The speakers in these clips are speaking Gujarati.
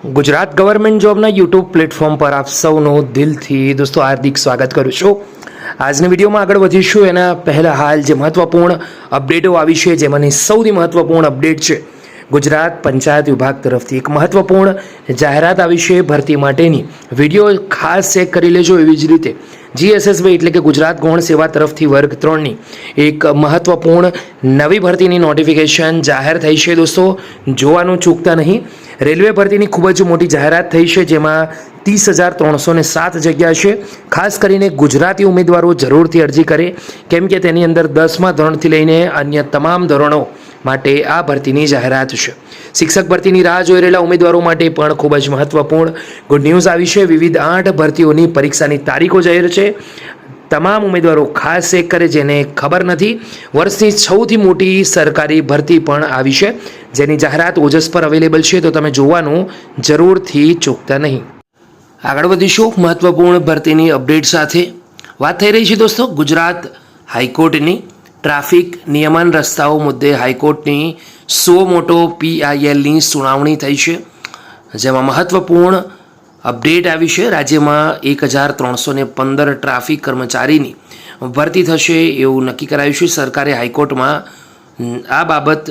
ગુજરાત ગવર્મેન્ટ જોબના યુટ્યુબ પ્લેટફોર્મ પર આપ સૌનું દિલથી દોસ્તો હાર્દિક સ્વાગત કરું છું। આજના વિડીયોમાં આગળ વધીશું એના પહેલાં હાલ જે મહત્ત્વપૂર્ણ અપડેટો આવી છે જેમાંની સૌથી મહત્ત્વપૂર્ણ અપડેટ છે ગુજરાત પંચાયત વિભાગ તરફથી એક મહત્ત્વપૂર્ણ જાહેરાત આવી છે ભરતી માટેની। વિડીયો ખાસ ચેક કરી લેજો। એવી જ રીતે GSSB એટલે કે ગુજરાત ગૌણ સેવા તરફથી વર્ગ 3ની એક મહત્ત્વપૂર્ણ નવી ભરતીની નોટિફિકેશન જાહેર થઈ છે દોસ્તો, જોવાનું ચૂકતા નહીં। રેલવે ભરતીની ખૂબ જ મોટી જાહેરાત થઈ છે જેમાં 30,307 જગ્યા છે। ખાસ કરીને ગુજરાતી ઉમેદવારો જરૂરથી અરજી કરે કેમ કે તેની અંદર 10મા ધોરણથી લઈને અન્ય તમામ ધોરણો માટે આ ભરતીની જાહેરાત છે। શિક્ષક ભરતીની રાહ જોઈ રહેલા ઉમેદવારો માટે પણ ખૂબ જ મહત્વપૂર્ણ ગુડ ન્યૂઝ આવી છે। વિવિધ 8 ભરતીઓની પરીક્ષાની તારીખો જાહેર છે। તમામ ઉમેદવારો ખાસ ચેક કરે જેને ખબર નથી, વર્ષની સૌથી મોટી સરકારી ભરતી પણ આવી છે જેની જાહેરાત ઓજસ પર અવેલેબલ છે, તો તમે જોવાનું જરૂરથી ચૂકતા નહીં। આગળ વધીશું મહત્વપૂર્ણ ભરતીની અપડેટ સાથે। વાત થઈ રહી છે દોસ્તો ગુજરાત હાઈકોર્ટની ટ્રાફિક નિયમન રસ્તાઓ મુદ્દે હાઈકોર્ટની 100 મોટો PILની સુનાવણી થઈ છે જેમાં મહત્વપૂર્ણ અપડેટ આવી છે। રાજ્યમાં 1,315 ટ્રાફિક કર્મચારીની ભરતી થશે એવું નક્કી કરાયું છે। સરકારે હાઈકોર્ટમાં આ બાબત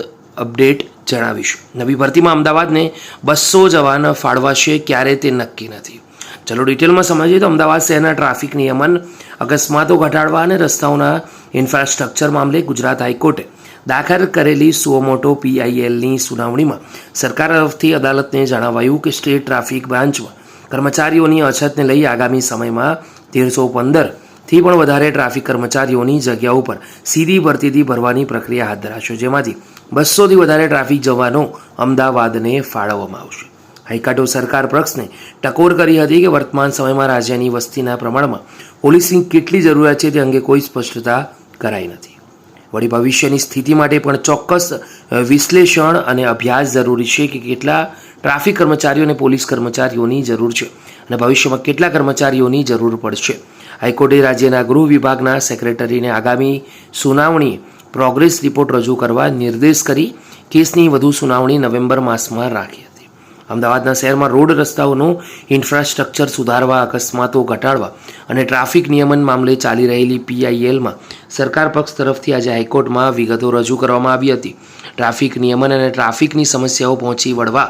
અપડેટ જણાવી છે। નવી ભરતીમાં અમદાવાદને 200 જવાન ફાળવાશે, ક્યારે તે નક્કી નથી। ચલો ડિટેલમાં સમજીએ તો અમદાવાદ શહેરના ટ્રાફિક નિયમન, અકસ્માતો ઘટાડવા અને રસ્તાઓના ઇન્ફ્રાસ્ટ્રક્ચર મામલે ગુજરાત હાઈકોર્ટે દાખલ કરેલી 100 મોટો PILની સુનાવણીમાં સરકાર તરફથી અદાલતને જણાવાયું કે સ્ટેટ ટ્રાફિક બ્રાન્ચમાં કર્મચારીઓની અછતને લઈ આગામી સમયમાં 1,315થી પણ વધારે ટ્રાફિક કર્મચારીઓની જગ્યાઓ ઉપર સીધી ભરતીથી ભરવાની પ્રક્રિયા હાથ ધરાશે, જેમાંથી 200થી વધારે ટ્રાફિક જવાનો અમદાવાદને ફાળવવામાં આવશે। હાઈકોર્ટે સરકાર પક્ષને ટકોર કરી હતી કે વર્તમાન સમયમાં રાજ્યની વસ્તીના પ્રમાણમાં પોલીસની કેટલી જરૂરિયાત છે તે અંગે કોઈ સ્પષ્ટતા કરાઈ નથી। વળી ભવિષ્યની સ્થિતિ માટે પણ ચોક્કસ વિશ્લેષણ અને અભ્યાસ જરૂરી છે કે કેટલા ટ્રાફિક કર્મચારીઓ અને પોલીસ કર્મચારીઓની જરૂર છે અને ભવિષ્યમાં કેટલા કર્મચારીઓની જરૂર પડશે। હાઈકોર્ટે રાજ્યના ગૃહ વિભાગના સેક્રેટરીને આગામી સુનાવણી પ્રોગ્રેસ રિપોર્ટ રજૂ કરવા નિર્દેશ કરી કેસની વધુ સુનાવણી નવેમ્બર માસમાં રાખી હતી। અમદાવાદના શહેરમાં રોડ રસ્તાઓનું ઇન્ફ્રાસ્ટ્રક્ચર સુધારવા, અકસ્માતો ઘટાડવા અને ટ્રાફિક નિયમન મામલે ચાલી રહેલી PILમાં સરકાર પક્ષ તરફથી આજે હાઈકોર્ટમાં વિગતો રજૂ કરવામાં આવી હતી। ટ્રાફિક નિયમન અને ટ્રાફિકની સમસ્યાઓ પહોંચી વળવા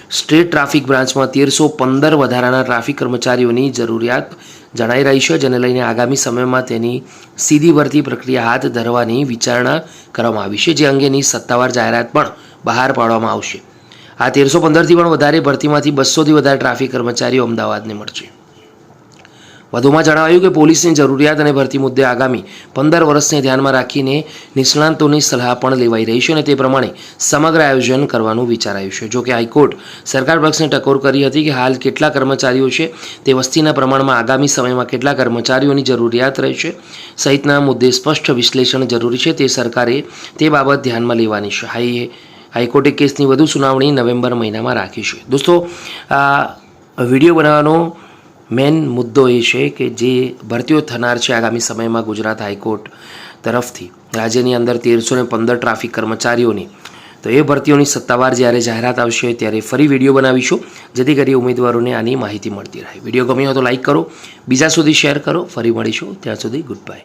સ્ટેટ ટ્રાફિક બ્રાન્ચમાં 1,315 વધારાના ટ્રાફિક કર્મચારીઓની જરૂરિયાત જણાઈ રહી છે, જેને લઈને આગામી સમયમાં તેની સીધી ભરતી પ્રક્રિયા હાથ ધરવાની વિચારણા કરવામાં આવી છે, જે અંગેની સત્તાવાર જાહેરાત પણ બહાર પાડવામાં આવશે। આ 1,315થી પણ વધારે ભરતીમાંથી 200થી વધારે ટ્રાફિક કર્મચારીઓ અમદાવાદને મળશે। વધુમાં જણાવાયું કે પોલીસની જરૂરિયાત અને ભરતી મુદ્દે આગામી 15 વર્ષને ધ્યાનમાં રાખીને નિષ્ણાંતોની સલાહ પણ લેવાઈ રહી છે અને તે પ્રમાણે સમગ્ર આયોજન કરવાનું વિચારાયું છે। જો કે હાઈકોર્ટ સરકાર પક્ષને ટકોર કરી હતી કે હાલ કેટલા કર્મચારીઓ છે તે વસ્તીના પ્રમાણમાં આગામી સમયમાં કેટલા કર્મચારીઓની જરૂરિયાત રહેશે સહિતના મુદ્દે સ્પષ્ટ વિશ્લેષણ જરૂરી છે, તે સરકારે તે બાબત ધ્યાનમાં લેવાની છે। હાઈકોર્ટે કેસની વધુ સુનાવણી નવેમ્બર મહિનામાં રાખી છે। દોસ્તો, આ વિડીયો બનાવવાનો મેઇન મુદ્દો એ છે કે જે ભરતીઓ થનાર છે આગામી સમયમાં ગુજરાત હાઈકોર્ટ તરફથી રાજ્યની અંદર 1,315 ટ્રાફિક કર્મચારીઓની, તો એ ભરતીઓની સત્તાવાર જ્યારે જાહેરાત આવશે ત્યારે ફરી વિડીયો બનાવીશું જેથી કરી ઉમેદવારોને આની માહિતી મળતી રહે। વિડીયો ગમ્યો હોય તો લાઇક કરો, બીજા સુધી શેર કરો। ફરી મળીશું, ત્યાં સુધી ગુડ બાય।